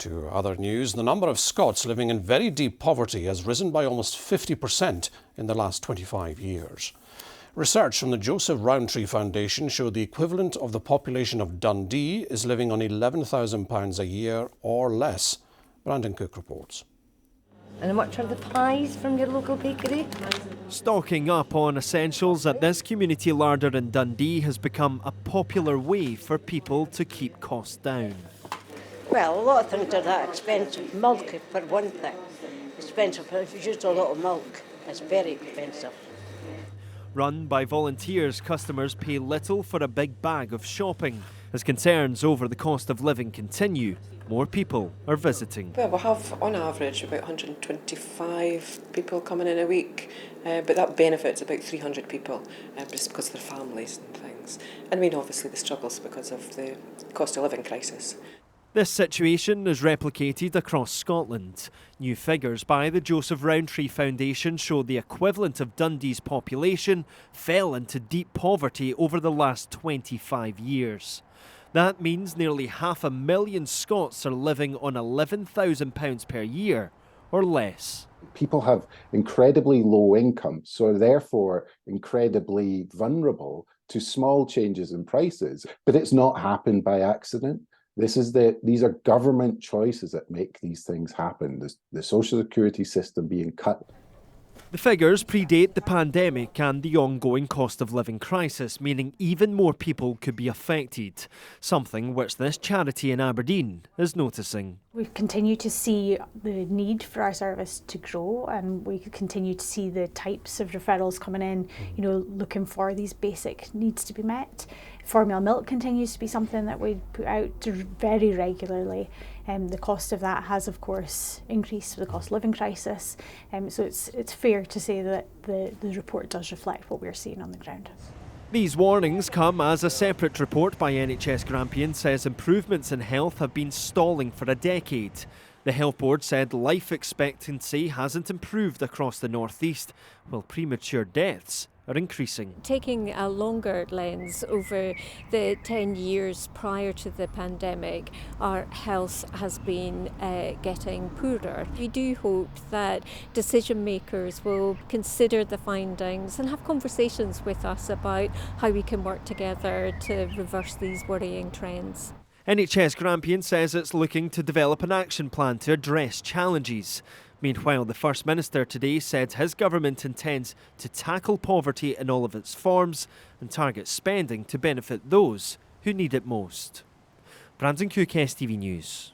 To other news, the number of Scots living in very deep poverty has risen by almost 50% in the last 25 years. Research from the Joseph Rowntree Foundation showed the equivalent of the population of Dundee is living on £11,000 a year or less. Brandon Cook reports. And what are the pies from your local bakery? Stocking up on essentials at this community larder in Dundee has become a popular way for people to keep costs down. Well, a lot of things are that expensive. Milk, for one thing, expensive. If you use a lot of milk, it's very expensive. Run by volunteers, customers pay little for a big bag of shopping. As concerns over the cost of living continue, more people are visiting. Well, we'll have on average about 125 people coming in a week, but that benefits about 300 people just because of their families and things. And I mean, obviously the struggles because of the cost of living crisis. This situation is replicated across Scotland. New figures by the Joseph Rowntree Foundation show the equivalent of Dundee's population fell into deep poverty over the last 25 years. That means nearly 500,000 Scots are living on £11,000 per year or less. People have incredibly low income, so are therefore incredibly vulnerable to small changes in prices. But it's not happened by accident. These are government choices that make these things happen. The social security system being cut. The figures predate the pandemic and the ongoing cost of living crisis, meaning even more people could be affected, something which this charity in Aberdeen is noticing. We continue to see the need for our service to grow, and we continue to see the types of referrals coming in, looking for these basic needs to be met. Formula milk continues to be something that we put out very regularly. The cost of that has, of course, increased with the cost of living crisis. So it's fair to say that the report does reflect what we're seeing on the ground. These warnings come as a separate report by NHS Grampian says improvements in health have been stalling for a decade. The Health Board said life expectancy hasn't improved across the North East, while premature deaths are increasing. Taking a longer lens over the 10 years prior to the pandemic, our health has been getting poorer. We do hope that decision makers will consider the findings and have conversations with us about how we can work together to reverse these worrying trends. NHS Grampian says it's looking to develop an action plan to address challenges. Meanwhile, the First Minister today said his government intends to tackle poverty in all of its forms and target spending to benefit those who need it most. Brandon Cook, STV News.